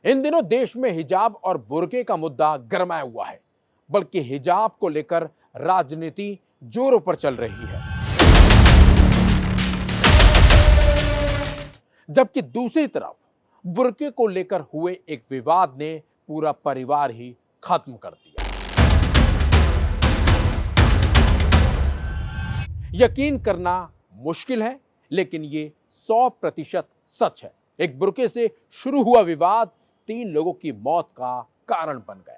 इन दिनों देश में हिजाब और बुर्के का मुद्दा गरमाया हुआ है, बल्कि हिजाब को लेकर राजनीति जोरों पर चल रही है। जबकि दूसरी तरफ बुर्के को लेकर हुए एक विवाद ने पूरा परिवार ही खत्म कर दिया। यकीन करना मुश्किल है, लेकिन ये 100% सच है। एक बुर्के से शुरू हुआ विवाद 3 लोगों की मौत का कारण बन गया।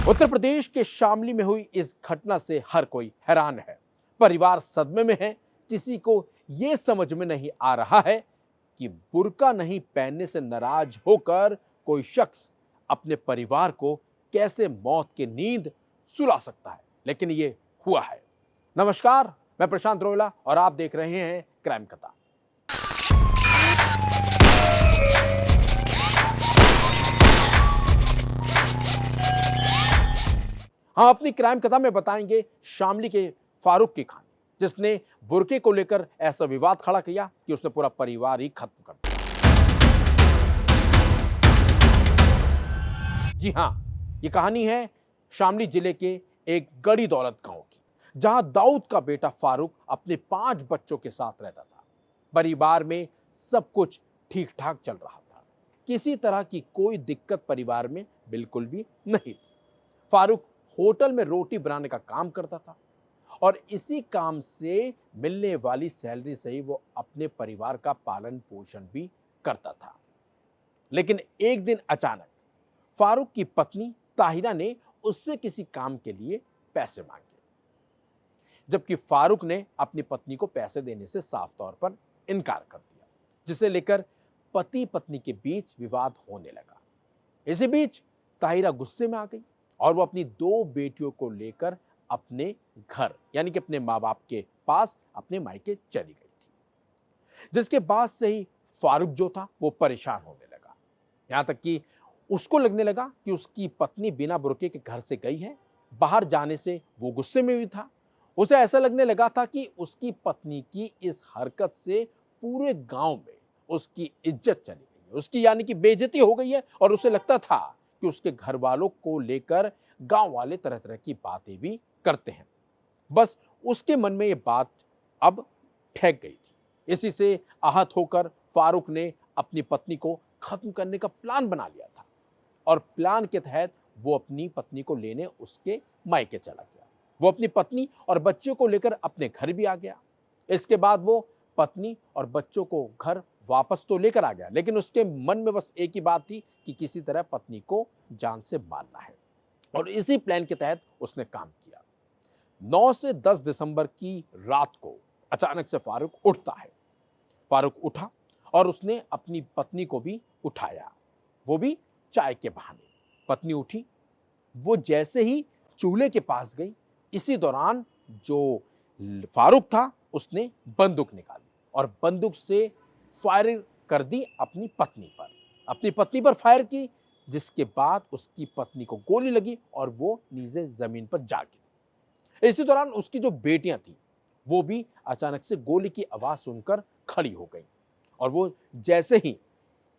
उत्तर प्रदेश के शामली में हुई इस घटना से हर कोई हैरान है। परिवार सदमे में है। किसी को यह समझ में नहीं आ रहा है कि बुर्का नहीं पहनने से नाराज होकर कोई शख्स अपने परिवार को कैसे मौत की नींद सुला सकता है, लेकिन ये हुआ है। नमस्कार, मैं प्रशांत रोहिला और आप देख रहे हैं क्राइम कथा। हम अपनी क्राइम कथा में बताएंगे शामली के फारूक की कहानी, जिसने बुर्के को लेकर ऐसा विवाद खड़ा किया कि उसने पूरा परिवार ही खत्म कर दिया। जी हां, ये कहानी है शामली जिले के एक गड़ी दौलत गांव की, जहां दाऊद का बेटा फारूक अपने 5 बच्चों के साथ रहता था। परिवार में सब कुछ ठीक ठाक चल रहा था। किसी तरह की कोई दिक्कत परिवार में बिल्कुल भी नहीं थी। फारूक होटल में रोटी बनाने का काम करता था और इसी काम से मिलने वाली सैलरी से ही वो अपने परिवार का पालन पोषण भी करता था। लेकिन एक दिन अचानक फारूक की पत्नी ताहिरा ने उससे किसी काम के लिए पैसे मांगे, जबकि फारूक ने अपनी पत्नी को पैसे देने से साफ तौर पर इनकार कर दिया, जिसे लेकर पति पत्नी के बीच विवाद होने लगा। इसी बीच ताहिरा गुस्से में आ गई और वो अपनी 2 बेटियों को लेकर अपने घर यानी कि अपने माँ बाप के पास अपने मायके चली गई थी। जिसके बाद से ही फारूक जो था वो परेशान होने लगा। यहां तक कि उसको लगने लगा कि उसकी पत्नी बिना बुर्के के घर से गई है। बाहर जाने से वो गुस्से में भी था। उसे ऐसा लगने लगा था कि उसकी पत्नी की इस हरकत से पूरे गांव में उसकी इज्जत चली गई है, उसकी यानी कि बेइज्जती हो गई है। और उसे लगता था कि उसके घर वालों को लेकर गांव वाले तरह तरह की बातें भी करते हैं। बस उसके मन में ये बात अब ठहक गई थी। इसी से आहत होकर फारूक ने अपनी पत्नी को खत्म करने का प्लान बना लिया था और प्लान के तहत वो अपनी पत्नी को लेने उसके मायके चला गया। वो अपनी पत्नी और बच्चों को लेकर अपने घर भी आ गया। इसके बाद वो पत्नी और बच्चों को घर वापस तो लेकर आ गया, लेकिन उसके मन में बस एक ही बात थी कि किसी तरह पत्नी को जान से मारना है। और इसी प्लान के तहत उसने काम किया। 9 से 10 दिसंबर की रात को अचानक से फारूक उठता है। फारूक उठा और उसने अपनी पत्नी को भी उठाया, वो भी चाय के बहाने। पत्नी उठी, वो जैसे ही चूल्हे के पास गई, इसी दौरान जो फारूक था उसने बंदूक निकाली और बंदूक से फायरिंग कर दी अपनी पत्नी पर फायर की, जिसके बाद उसकी पत्नी को गोली लगी और वो नीचे जमीन पर जा गिरी। इसी दौरान उसकी जो बेटियां थी वो भी अचानक से गोली की आवाज सुनकर खड़ी हो गई और वो जैसे ही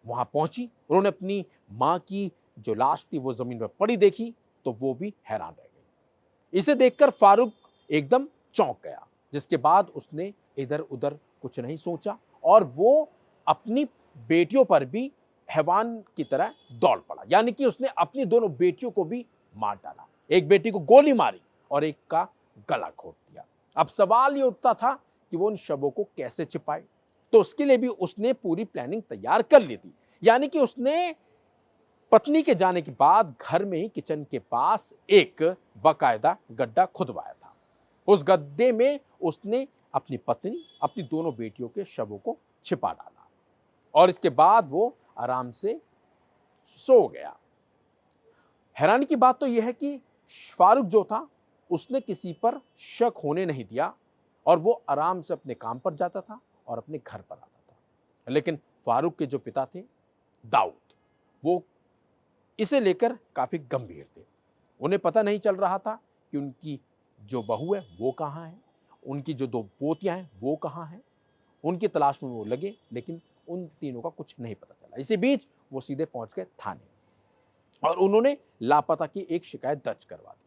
वहां पहुंची, उन्होंने अपनी मां की जो लाश थी वो जमीन पर पड़ी देखी तो वो भी हैरान रह गई। इसे देखकर फारूक एकदम चौंक गया, जिसके बाद उसने इधर उधर कुछ नहीं सोचा और वो अपनी बेटियों पर भी हैवान की तरह दौड़ पड़ा। यानी कि उसने अपनी दोनों बेटियों को भी मार डाला। एक बेटी को गोली मारी और एक का गला घोट दिया। अब सवाल ये उठता था कि वो उन शवों को कैसे छिपाए। तो उसके लिए भी उसने पूरी प्लानिंग तैयार कर ली थी। यानी कि उसने पत्नी के जाने के बाद घर में ही किचन के पास एक बाकायदा गड्ढा खुदवाया था। उस गड्ढे में उसने अपनी पत्नी, अपनी दोनों बेटियों के शवों को छिपा डाला और इसके बाद वो आराम से सो गया। हैरानी की बात तो यह है कि फारूक जो था उसने किसी पर शक होने नहीं दिया और वो आराम से अपने काम पर जाता था और अपने घर पर आता था। लेकिन फारूक के जो पिता थे दाऊद, वो इसे लेकर काफी गंभीर थे। उन्हें पता नहीं चल रहा था कि उनकी जो बहू है वो कहाँ है उनकी जो 2 पोतियां हैं वो कहाँ हैं, उनकी तलाश में वो लगे, लेकिन उन तीनों का कुछ नहीं पता चला। इसी बीच वो सीधे पहुंच गए थाने और उन्होंने लापता की एक शिकायत दर्ज करवा दी।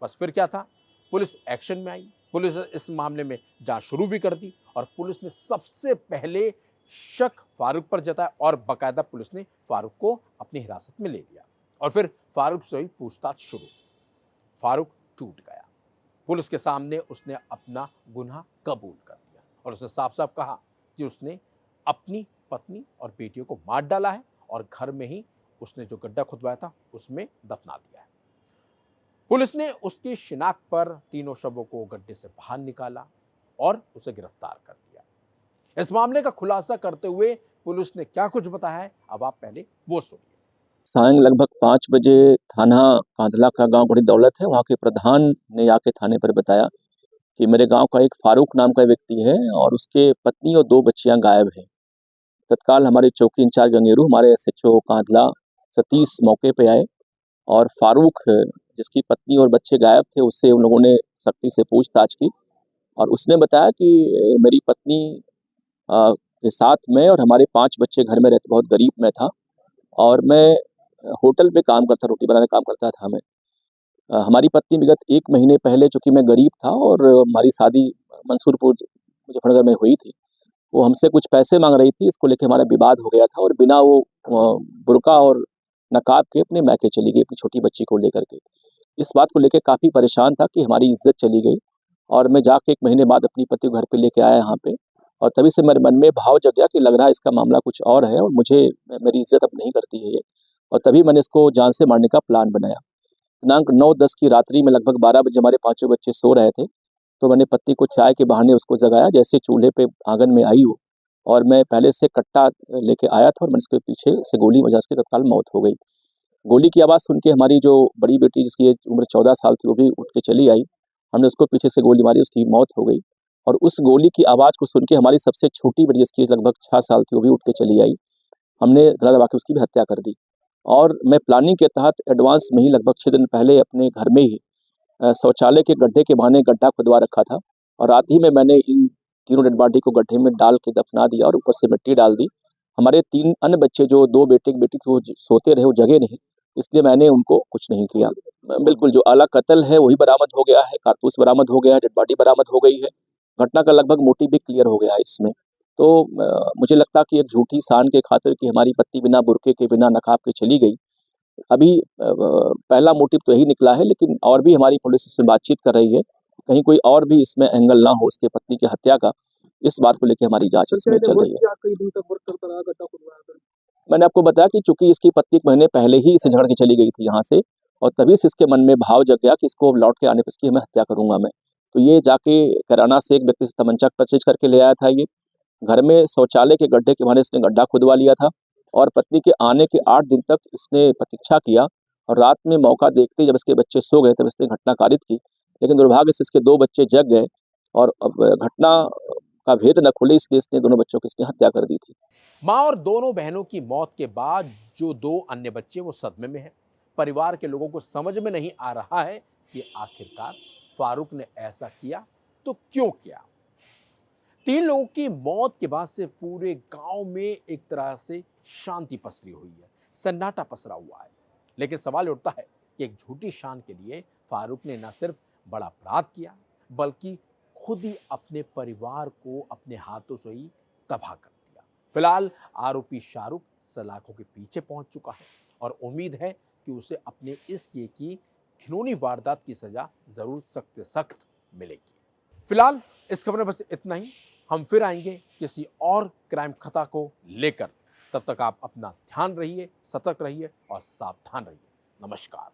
बस फिर क्या था, पुलिस एक्शन में आई। पुलिस ने इस मामले में जांच शुरू भी कर दी और पुलिस ने सबसे पहले शक फारूक पर जताया और बाकायदा पुलिस ने फारूक को अपनी हिरासत में ले लिया और फिर फारूक से हुई पूछताछ शुरू। फारूक टूट गया। पुलिस के सामने उसने अपना गुनाह कबूल कर दिया और उसने साफ साफ कहा कि उसने अपनी पत्नी और बेटियों को मार डाला है और घर में ही उसने जो गड्ढा खुदवाया था उसमें दफना दिया है। पुलिस ने उसकी शिनाख्त पर तीनों शवों को गड्ढे से बाहर निकाला और उसे गिरफ्तार कर लिया। इस मामले का खुलासा करते हुए पुलिस ने क्या कुछ बताया है, अब आप पहले वो सुनिए। सायं लगभग 5 बजे थाना कांधला का गांव बड़ी दौलत है, वहाँ के प्रधान ने आके थाने पर बताया कि मेरे गांव का एक फारूक नाम का व्यक्ति है और उसके पत्नी और 2 बच्चियां गायब हैं। तत्काल हमारे चौकी इंचार्ज गंगेरू, हमारे एसएचओ कांधला सतीश मौके पे आए और फारूक जिसकी पत्नी और बच्चे गायब थे उससे उन लोगों ने सख्ती से पूछताछ की और उसने बताया कि मेरी पत्नी के साथ मैं और हमारे 5 बच्चे घर में रहते, बहुत गरीब मैं था और मैं होटल पे काम करता, रोटी बनाने का काम करता था मैं। हमारी पत्नी विगत 1 महीने पहले, चूँकि मैं गरीब था और हमारी शादी मंसूरपुर मुजफ्फरनगर में हुई थी, वो हमसे कुछ पैसे माँग रही थी, इसको लेके हमारा विवाद हो गया था और बिना वो बुर्का और नकाब के अपने मायके चली गई अपनी छोटी बच्ची को लेकर के। इस बात को लेके काफ़ी परेशान था कि हमारी इज़्ज़त चली गई और मैं जाके 1 महीने बाद अपनी पति को घर पे लेके आया यहाँ पे और तभी से मेरे मन में भाव जग गया कि लग रहा है इसका मामला कुछ और है और मुझे मेरी इज़्ज़त अब नहीं करती है ये, और तभी मैंने इसको जान से मारने का प्लान बनाया। दिनांक 9-10 की रात्रि में लगभग 12 बजे हमारे पाँचों बच्चे सो रहे थे, तो मैंने पत्नी को चाय के बहाने उसको जगाया। जैसे चूल्हे पे आंगन में आई वो और मैं पहले से कट्टा लेके आया था और मैंने उसके पीछे से गोली बजा, उसकी तत्काल मौत हो गई। गोली की आवाज़ सुन के हमारी जो बड़ी बेटी जिसकी उम्र 14 साल थी वो भी उठ के चली आई। हमने उसको पीछे से गोली मारी, उसकी मौत हो गई और उस गोली की आवाज़ को सुन के हमारी सबसे छोटी बेटी जिसकी लगभग 6 साल थी वो भी उठ के चली आई। हमने गला दबा के उसकी भी हत्या कर दी और मैं प्लानिंग के तहत एडवांस में ही लगभग 6 दिन पहले अपने घर में ही शौचालय के गड्ढे के बहाने गड्ढा खुदवा रखा था और रात ही में मैंने इन तीनों डेड बॉडी को गड्ढे में डाल के दफना दिया और ऊपर से मिट्टी डाल दी। हमारे 3 अन्य बच्चे जो 2 बेटे की बेटी थी वो सोते रहे, वो जगे नहीं, इसलिए मैंने उनको कुछ नहीं किया। बिल्कुल जो आला कत्ल है वही बरामद हो गया है, कारतूस बरामद हो गया है, डेड बॉडी बरामद हो गई है। घटना का लगभग मोटिव भी क्लियर हो गया है इसमें। तो मुझे लगता है कि एक झूठी शान के खातिर कि हमारी पत्नी बिना बुर्के के, बिना नकाब के चली गई, अभी पहला मोटिव तो यही निकला है, लेकिन और भी हमारी पुलिस इसमें बातचीत कर रही है, कहीं कोई और भी इसमें एंगल ना हो उसके पत्नी की हत्या का, इस बात को लेके हमारी जांच इसमें चल रही है। मैंने आपको बताया कि चूंकि इसकी पत्नी 1 महीने पहले ही इसे झगड़ के चली गई थी यहाँ से और तभी से इसके मन में भाव जग गया कि इसको लौट के आने पर इसकी मैं हत्या करूंगा मैं। तो ये जाके कैराना से एक व्यक्ति से तमंचा परचेज करके ले आया था। ये घर में शौचालय के गड्ढे के बहाने इसने गड्ढा खुदवा लिया था और पत्नी के आने के 8 दिन तक इसने प्रतीक्षा किया और रात में मौका देखते जब इसके बच्चे सो गए तब इसने घटना कारित की, लेकिन दुर्भाग्य से इसके 2 बच्चे जग गए और अब घटना का भेद न खुले, इसलिए इसने दोनों बच्चों की इसने हत्या कर दी थी। मां और दोनों बहनों की मौत के बाद जो 2 अन्य बच्चे वो सदमे में हैं। परिवार के लोगों को समझ में नहीं आ रहा है कि आखिरकार फारूक ने ऐसा किया तो क्यों किया। 3 लोगों की मौत के बाद से पूरे गांव में एक तरह से शांति पसरी हुई है, सन्नाटा पसरा हुआ है। लेकिन सवाल उठता है कि एक झूठी शान के लिए फारूक ने न सिर्फ बड़ा अपराध किया बल्कि खुद ही अपने परिवार को अपने हाथों से ही तबाह कर दिया। फिलहाल आरोपी शाहरुख सलाखों के पीछे पहुंच चुका है और उम्मीद है कि उसे अपने इस किए की घिनौनी वारदात की सजा जरूर सख्त से सख्त मिलेगी। फिलहाल इस खबर में बस इतना ही। हम फिर आएंगे किसी और क्राइम खता को लेकर। तब तक आप अपना ध्यान रहिए, सतर्क रहिए और सावधान रहिए। नमस्कार।